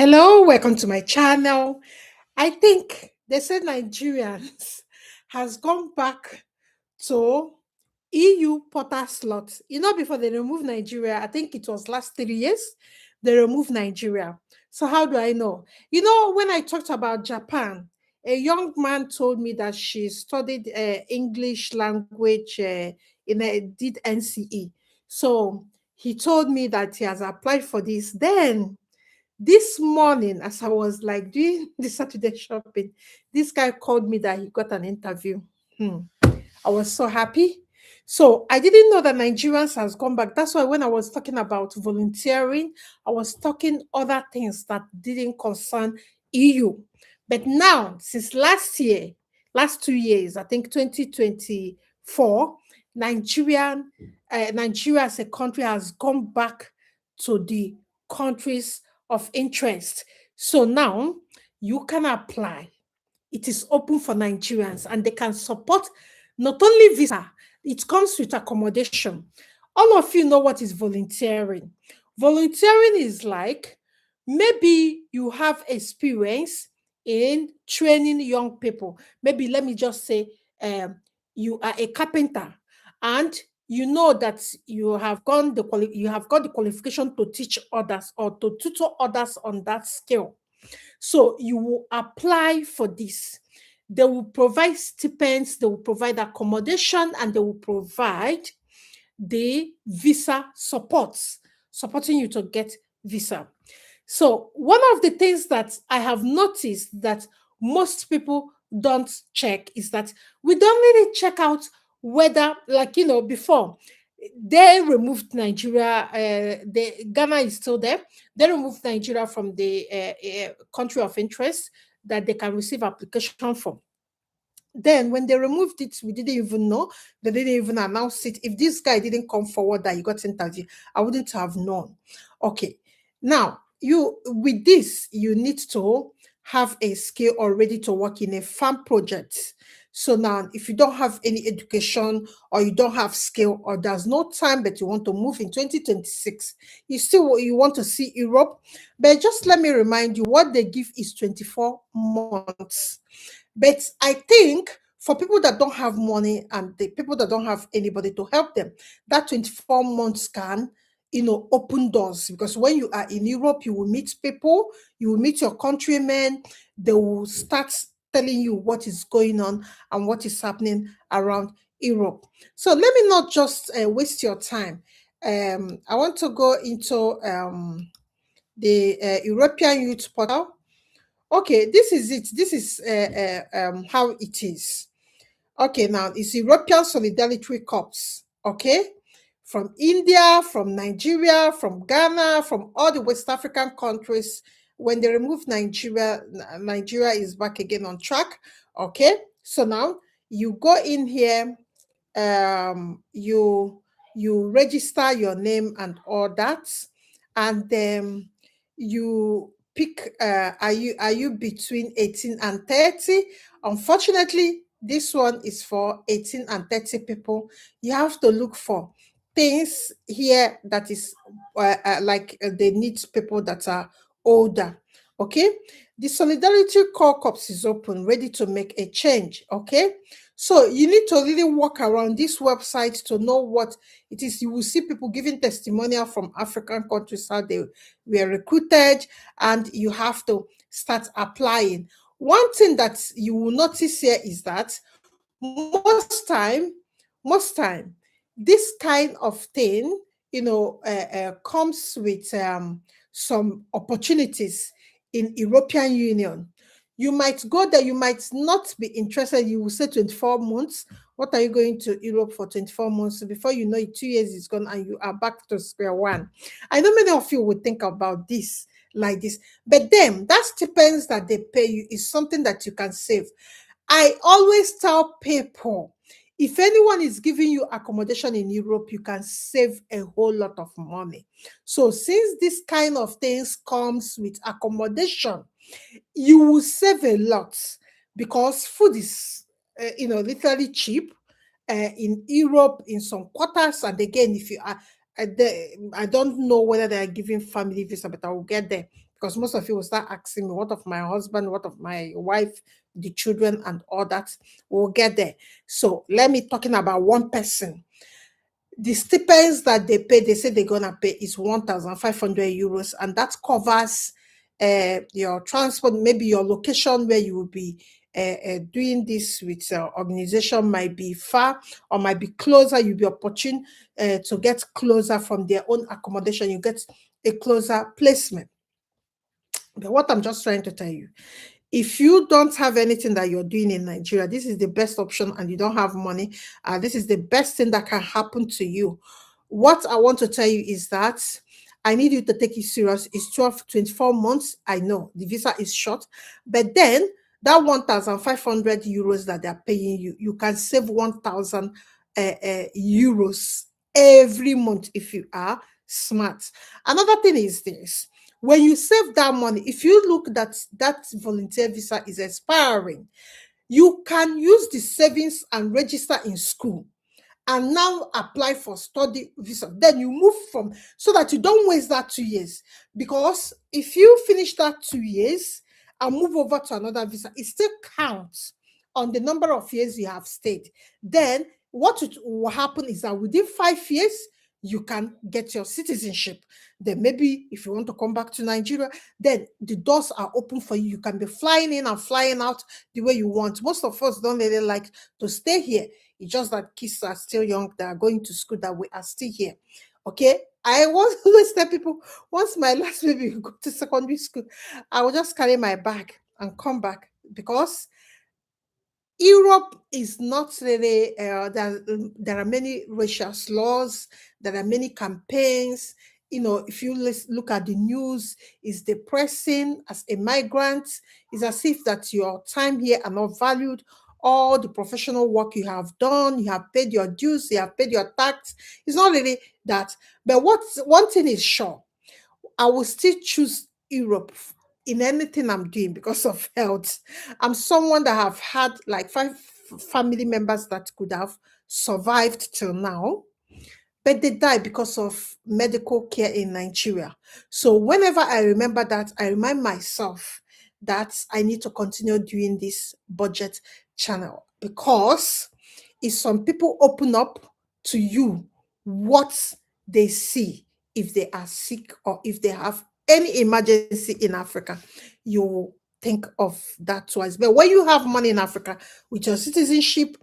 Hello, welcome to my channel. I think they said Nigerians has gone back to EU Potter slot. Before they removed Nigeria, I think it was last 3 years, they removed Nigeria. So how do I know? When I talked about Japan, a young man told me that she studied English language did NCE. So he told me that he has applied for this. Then this morning, as I was like doing the Saturday shopping, this guy called me that he got an interview. Hmm. I was so happy. So I didn't know that Nigerians has gone back. That's why when I was talking about volunteering, I was talking other things that didn't concern EU. But now, since last year, last 2 years, I think 2024, Nigeria as a country has gone back to the countries of interest. So now you can apply. It is open for Nigerians and they can support not only visa, it comes with accommodation. All of you know what is volunteering. Volunteering is like maybe you have experience in training young people. Maybe let me just say you are a carpenter and you know that you have got the qualification to teach others or to tutor others on that skill. So you will apply for this. They will provide stipends, they will provide accommodation, and they will provide the visa supports, supporting you to get visa. So one of the things that I have noticed that most people don't check is that we don't really check out whether, like, before they removed Nigeria, Ghana is still there. They removed Nigeria from the country of interest that they can receive application for. Then when they removed it, we didn't even know. They didn't even announce it. If this guy didn't come forward that he got interview, I wouldn't have known. Okay. Now, with this, you need to have a skill already to work in a farm project. So now, if you don't have any education or you don't have skill or there's no time that you want to move in 2026, you want to see Europe, but just let me remind you what they give is 24 months. But I think for people that don't have money and the people that don't have anybody to help them, that 24 months can, open doors, because when you are in Europe, you will meet people, you will meet your countrymen, they will start telling you what is going on and what is happening around Europe. So let me not just waste your time. I want to go into the European Youth Portal. Okay, this is it. This is how it is. Okay, now it's European Solidarity Corps. Okay, from India, from Nigeria, from Ghana, from all the West African countries. When they remove Nigeria, Nigeria is back again on track. Okay, so now you go in here, you register your name and all that, and then you pick are you between 18 and 30. Unfortunately, this one is for 18 and 30 people. You have to look for things here that is they need people that are older. Okay, the Solidarity Core Corps is open, ready to make a change. Okay, so you need to really walk around this website to know what it is. You will see people giving testimonial from African countries, how they were recruited, and you have to start applying. One thing that you will notice here is that most time, this kind of thing, comes with some opportunities in European Union. You might go there, you might not be interested. You will say 24 months. What are you going to Europe for 24 months? So before you know it, 2 years is gone and you are back to square one. I know many of you would think about this like this, but then that stipends that they pay you is something that you can save. I always tell people, if anyone is giving you accommodation in Europe, you can save a whole lot of money. So since this kind of things comes with accommodation, you will save a lot, because food is, literally cheap in Europe, in some quarters. And again, if you are, I don't know whether they are giving family visa, but I will get there. because most of you will start asking me, what of my husband, what of my wife, the children, and all that. We'll get there. So let me talking about one person. The stipends that they pay, they say they're gonna pay is 1,500 euros, and that covers your transport, maybe your location where you will be doing this with organization might be far or might be closer. You'll be opportune to get closer from their own accommodation. You get a closer placement. But what I'm just trying to tell you, if you don't have anything that you're doing in Nigeria, this is the best option, and you don't have money, this is the best thing that can happen to you. What I want to tell you is that I need you to take it serious. It's 12, 24 months. I know the visa is short, but then that 1,500 euros that they're paying you, you can save 1,000 euros every month if you are smart. Another thing is this: when you save that money, if you look that volunteer visa is expiring, you can use the savings and register in school and now apply for study visa. Then you move from, so that you don't waste that 2 years. Because if you finish that 2 years and move over to another visa, it still counts on the number of years you have stayed. Then what will happen is that within 5 years, you can get your citizenship. Then maybe if you want to come back to Nigeria, then the doors are open for you. You can be flying in and flying out the way you want. Most of us don't really like to stay here. It's just that kids are still young, they are going to school, that we are still here. Okay. I always tell people, once my last baby go to secondary school, I will just carry my bag and come back, because Europe is not really, there are many racial laws, there are many campaigns. If you look at the news, it's depressing as a migrant. It's as if that your time here are not valued. All the professional work you have done, you have paid your dues, you have paid your tax. It's not really that. But one thing is sure, I will still choose Europe in anything I'm doing because of health. I'm someone that have had like five family members that could have survived till now, but they died because of medical care in Nigeria. So whenever I remember that, I remind myself that I need to continue doing this budget channel, because if some people open up to you what they see, if they are sick or if they have any emergency in Africa, you think of that twice. But when you have money in Africa with your citizenship,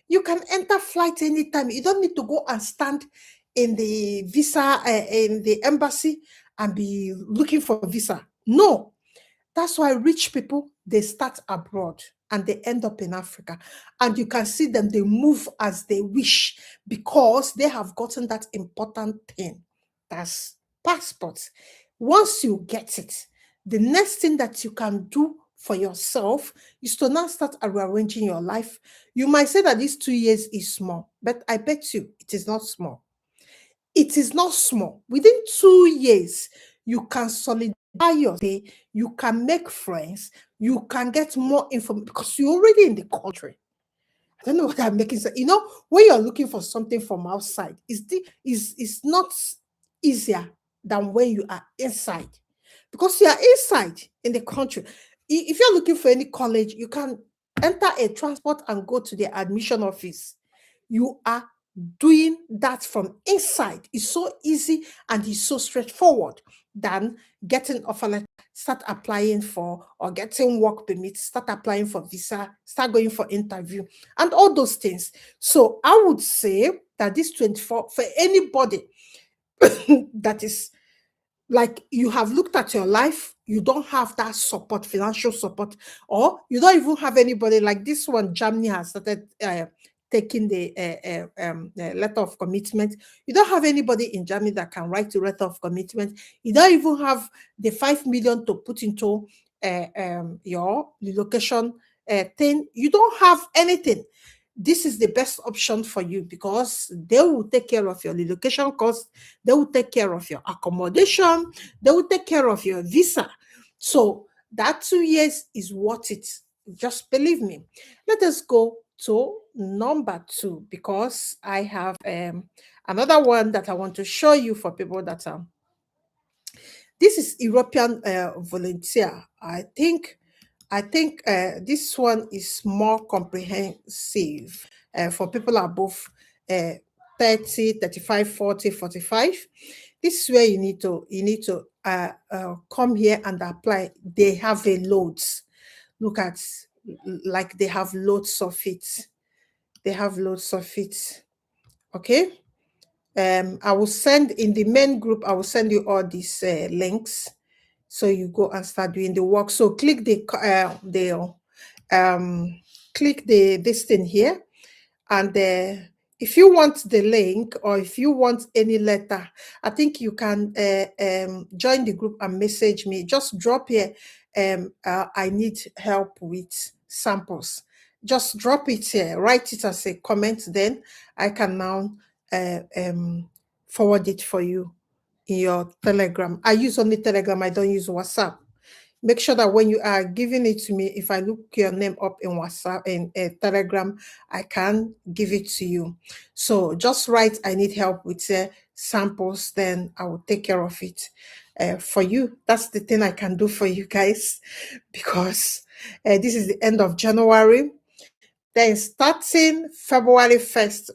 you can enter flight anytime. You don't need to go and stand in the visa in the embassy and be looking for visa. No, that's why rich people, they start abroad and they end up in Africa. And you can see them, they move as they wish, because they have gotten that important thing. That's passports. Once you get it, the next thing that you can do for yourself is to now start rearranging your life. You might say that these 2 years is small, but I bet you it is not small. It is not small. Within 2 years, you can solidify your day, you can make friends, you can get more information because you're already in the country. I don't know what I'm making sense. When you're looking for something from outside, is not easier than when you are inside. Because you are inside in the country. If you're looking for any college, you can enter a transport and go to the admission office. You are doing that from inside. It's so easy and it's so straightforward than getting offer letter, start applying for, or getting work permit, start applying for visa, start going for interview, and all those things. So I would say that this 24 for anybody that is like, you have looked at your life, you don't have that support, financial support, or you don't even have anybody like this one. Germany has started taking the letter of commitment. You don't have anybody in Germany that can write the letter of commitment. You don't even have the 5 million to put into your relocation thing. You don't have anything. This is the best option for you, because they will take care of your relocation cost, they will take care of your accommodation, they will take care of your visa. So that 2 years is worth it. Just believe me. Let us go to number two, because I have another one that I want to show you for people that This is European volunteer. I think this one is more comprehensive for people above uh, 30, 35, 40, 45. This is where you need to come here and apply. They have a loads. Look at, like, they have loads of it. They have loads of it. Okay. I will send in the main group. I will send you all these links, so you go and start doing the work. So click click the this thing here, and if you want the link, or if you want any letter, I think you can join the group and message me. Just drop here. I need help with samples. Just drop it here. Write it as a comment. Then I can now uh, um, forward it for you in your Telegram. I use only Telegram. I don't use WhatsApp. Make sure that when you are giving it to me, if I look your name up in WhatsApp, in Telegram, I can give it to you. So just write, I need help with samples, then I will take care of it for you. That's the thing I can do for you guys, because this is the end of January. Then starting February 1st,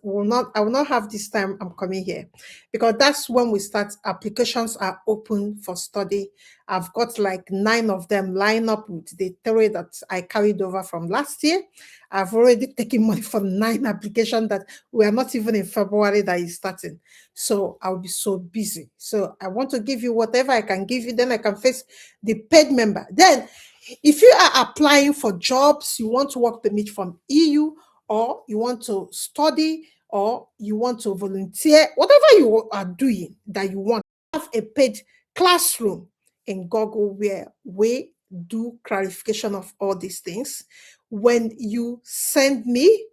I will not have this time I'm coming here, because that's when we start. Applications are open for study. I've got like 9 of them lined up with the 3 that I carried over from last year. I've already taken money from 9 applications that we are not even in February that is starting. So I'll be so busy. So I want to give you whatever I can give you, then I can face the paid member. Then if you are applying for jobs, you want to work permit from EU, or you want to study, or you want to volunteer, whatever you are doing that you want, have a paid classroom in Google where we do clarification of all these things. When you send me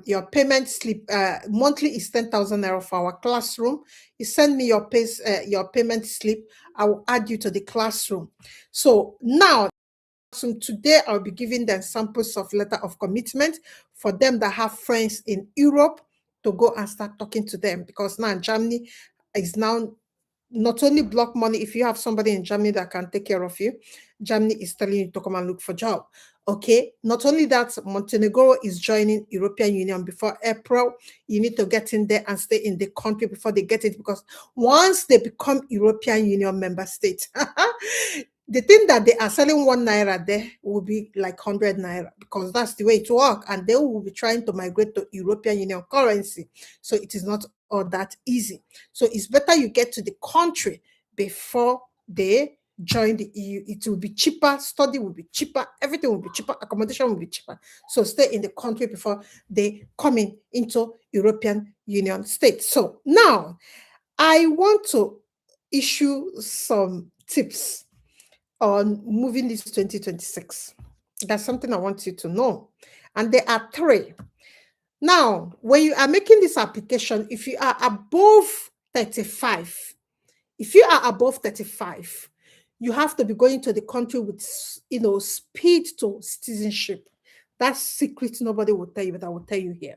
your payment slip, monthly is 10,000 naira for our classroom. You send me your payment slip, I will add you to the classroom. So now, today I'll be giving them samples of letter of commitment for them that have friends in Europe, to go and start talking to them, because now Germany is now not only block money. If you have somebody in Germany that can take care of you, Germany is telling you to come and look for job. Okay. Not only that, Montenegro is joining European Union before April. You need to get in there and stay in the country before they get it, because once they become European Union member state, the thing that they are selling 1 naira there will be like 100 naira, because that's the way it works, and they will be trying to migrate to European Union currency. So it is not all that easy. So it's better you get to the country before they join the EU. It will be cheaper, study will be cheaper, everything will be cheaper, accommodation will be cheaper. So stay in the country before they come into European Union states. So now I want to issue some tips on moving this 2026. That's something I want you to know. And there are 3. Now, when you are making this application, if you are above 35, you have to be going to the country with, speed to citizenship. That's secret. Nobody will tell you, but I will tell you here.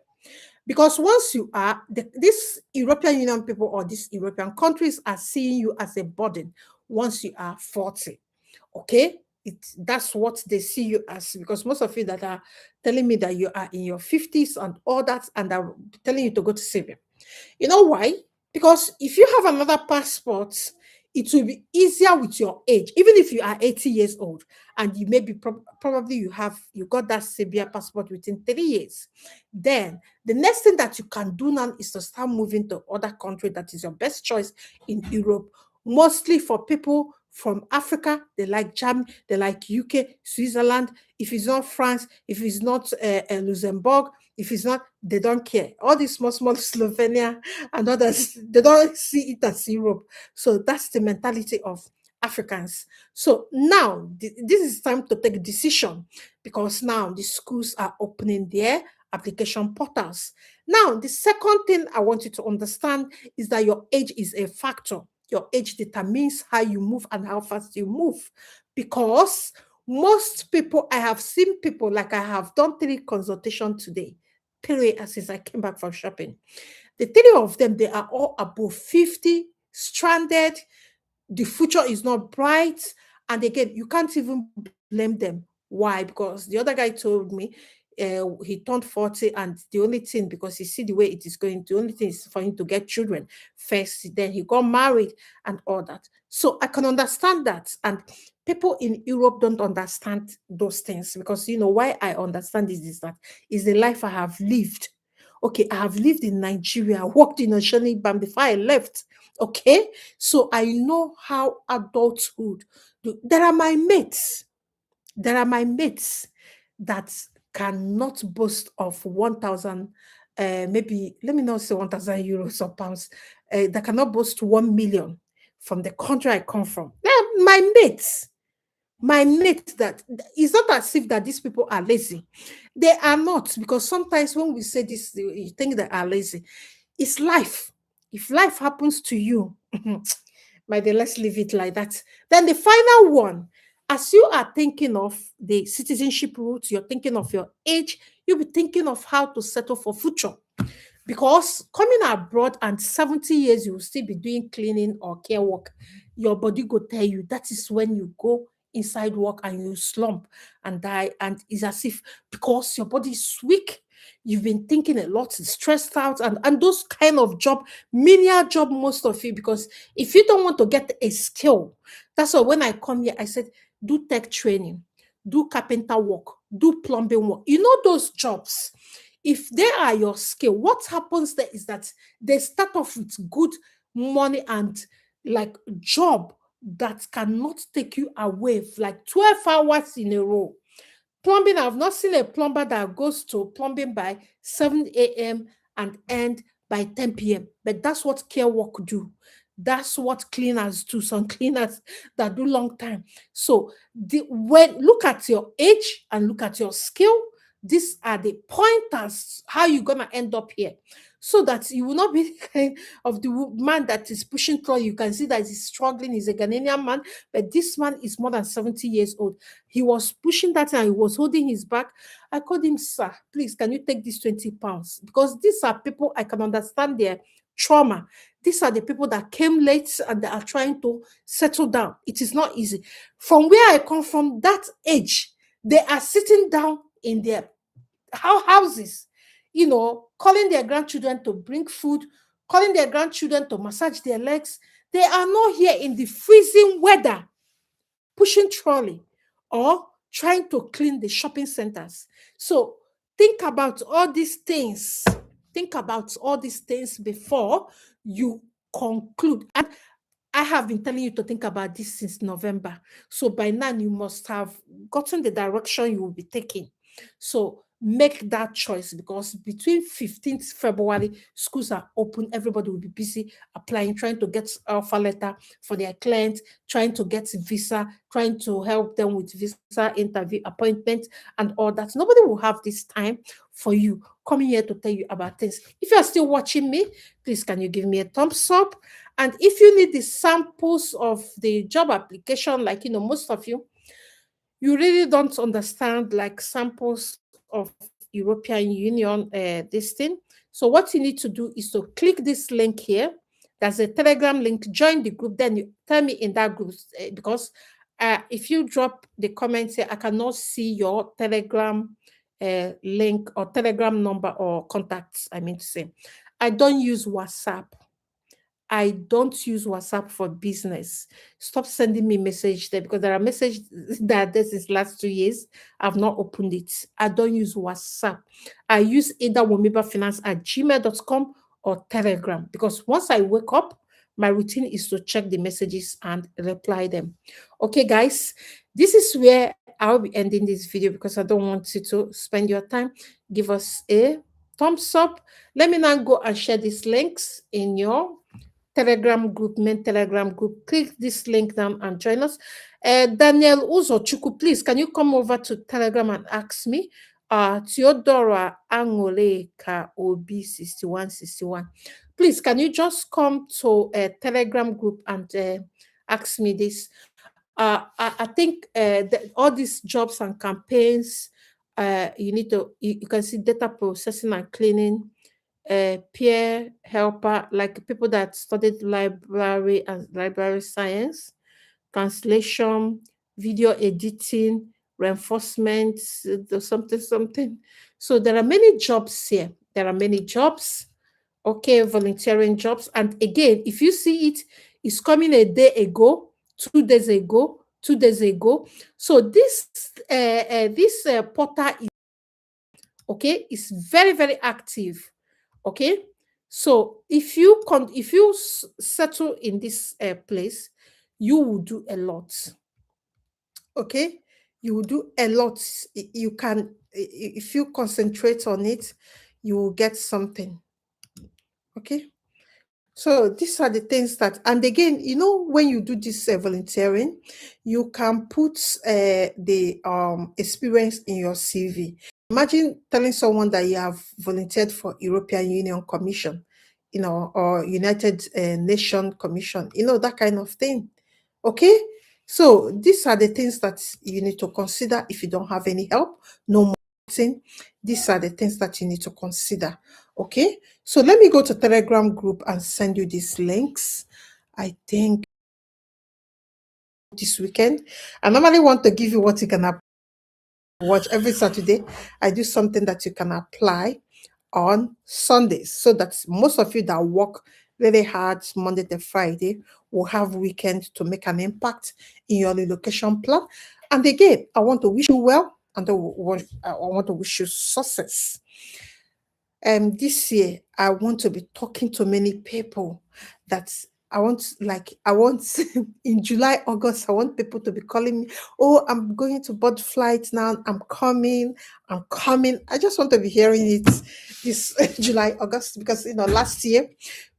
Because once you are, this European Union people or these European countries are seeing you as a burden once you are 40. Okay, that's what they see you as, because most of you that are telling me that you are in your 50s and all that, and are telling you to go to Serbia. You know why? Because if you have another passport, it will be easier with your age. Even if you are 80 years old and you maybe probably you got that Serbia passport within 3 years, then the next thing that you can do now is to start moving to other country that is your best choice in Europe. Mostly for people from Africa, they like Germany, they like UK, Switzerland. If it's not France, if it's not Luxembourg, if it's not, they don't care. All these small Slovenia and others, they don't see it as Europe. So that's the mentality of Africans. So now this is time to take a decision, because now the schools are opening their application portals. Now, the second thing I want you to understand is that your age is a factor. Your age determines how you move and how fast you move, because most people, I have seen people, like I have done 3 consultations today, 3 since I came back from shopping. The 3 of them, they are all above 50, stranded. The future is not bright. And again, you can't even blame them. Why? Because the other guy told me he turned 40, and the only thing, because he see the way it is going, the only thing is for him to get children first. Then he got married and all that. So I can understand that. And people in Europe don't understand those things, because why I understand is that is the life I have lived. Okay, I have lived in Nigeria, worked in Oceanic Bam before I left. Okay, so I know how adulthood do. There are my mates that cannot boast of 1,000, maybe, let me not say 1,000 euros or pounds, that cannot boast 1 million from the country I come from. They're my mates that it's not as if that these people are lazy. They are not, because sometimes when we say this, you think they are lazy. It's life. If life happens to you, my dear, let's leave it like that. Then the final one, as you are thinking of the citizenship route, you're thinking of your age, you'll be thinking of how to settle for future. Because coming abroad and 70 years, you will still be doing cleaning or care work. Your body go tell you that is when you go inside work and you slump and die. And it's as if, because your body is weak, you've been thinking a lot, stressed out, and those kind of job, menial job, most of it. Because if you don't want to get a skill, that's why when I come here, I said, do tech training, do carpenter work, do plumbing work. Those jobs, if they are your skill, what happens there is that they start off with good money and like job that cannot take you away for like 12 hours in a row. Plumbing, I've not seen a plumber that goes to plumbing by 7 a.m. and end by 10 p.m. But that's what care work do. That's what cleaners do. Some cleaners that do long time. So when look at your age and look at your skill, these are the pointers how you're gonna end up here. So that you will not be the kind of the man that is pushing through. You can see that he's struggling. He's a Ghanaian man, but this man is more than 70 years old. He was pushing that and he was holding his back. I called him, sir, please, can you take this 20 pounds? Because these are people I can understand their trauma. These are the people that came late and they are trying to settle down. It is not easy. From where I come from, that age, they are sitting down in their houses, calling their grandchildren to bring food, calling their grandchildren to massage their legs. They are not here in the freezing weather pushing trolley or trying to clean the shopping centers. So think about all these things. Think about all these things before you conclude. And I have been telling you to think about this since November. So by now, you must have gotten the direction you will be taking. So make that choice, because between 15th February, schools are open. Everybody will be busy applying, trying to get offer letter for their clients, trying to get visa, trying to help them with visa interview appointment and all that. Nobody will have this time for you coming here to tell you about things. If you are still watching me, please can you give me a thumbs up? And if you need the samples of the job application, like most of you really don't understand like samples of European Union this thing. So what you need to do is to click this link here. There's a Telegram link. Join the group. Then you tell me in that group, because if you drop the comments here, I cannot see your Telegram link or Telegram number or contacts. I mean to say, I don't use WhatsApp. I don't use WhatsApp for business. Stop sending me message there, because there are messages that this is last 2 years. I've not opened it. I don't use WhatsApp. I use either womibafinance@gmail.com or Telegram, because once I wake up, my routine is to check the messages and reply them. Okay, guys, this is where I'll be ending this video, because I don't want you to spend your time. Give us a thumbs up. Let me now go and share these links in your Telegram group, main Telegram group. Click this link down and join us. Daniel Uzochukwu, please, can you come over to Telegram and ask me? Theodora Angoleka OB6161. Please, can you just come to a Telegram group and ask me this? I think all these jobs and campaigns, you can see data processing and cleaning, peer helper, like people that studied library and library science, translation, video editing, reinforcement, something, something. So there are many jobs here. There are many jobs, okay, volunteering jobs. And again, if you see it, it's coming a day ago, 2 days ago, 2 days ago. So this portal is okay, is very, very active. Okay, so if you settle in this place, you will do a lot. Okay, you will do a lot. You can, if you concentrate on it, you will get something. Okay, so these are the things that, and again, when you do this volunteering, you can put the experience in your CV. Imagine telling someone that you have volunteered for European Union Commission, or United Nation Commission, that kind of thing. Okay, so these are the things that you need to consider. If you don't have any help, no more thing. These are the things that you need to consider. Okay, so let me go to Telegram group and send you these links. I think this weekend, I normally want to give you what you can watch every Saturday. I do something that you can apply on Sundays, so that most of you that work really hard Monday to Friday will have weekend to make an impact in your relocation plan. And again, I want to wish you well, and I want to wish you success. This year I want to be talking to many people. That I want in July, August, I want people to be calling me, oh, I'm going to board flight now, I'm coming. I just want to be hearing it this July, August, because last year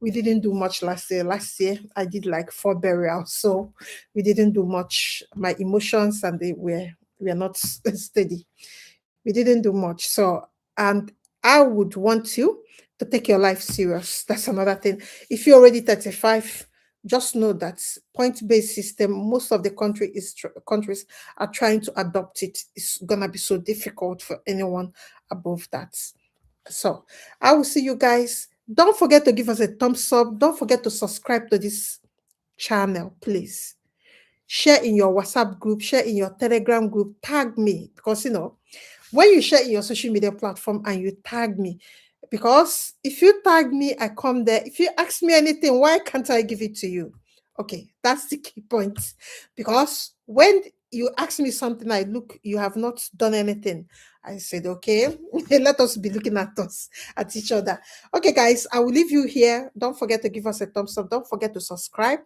we didn't do much. Last year I did like 4 burials, so we didn't do much. My emotions and they were not steady. We didn't do much. So, and I would want you to take your life serious. That's another thing. If you're already 35, just know that point-based system, most of the countries are trying to adopt it. It's gonna be so difficult for anyone above that. So I will see you guys. Don't forget to give us a thumbs up. Don't forget to subscribe to this channel, please. Share in your WhatsApp group, share in your Telegram group, tag me, because when you share in your social media platform and you tag me, because if you tag me, I come there. If you ask me anything, why can't I give it to you? Okay, that's the key point. Because when you ask me something, I look, you have not done anything. I said, okay, let us be looking at each other. Okay, guys, I will leave you here. Don't forget to give us a thumbs up. Don't forget to subscribe.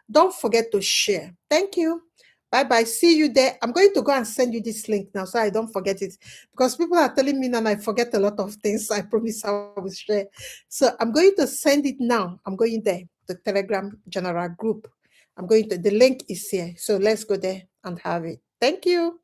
Don't forget to share. Thank you. Bye bye. See you there. I'm going to go and send you this link now so I don't forget it, because people are telling me now and I forget a lot of things. I promise I will share. So I'm going to send it now. I'm going there, the Telegram general group. The link is here. So let's go there and have it. Thank you.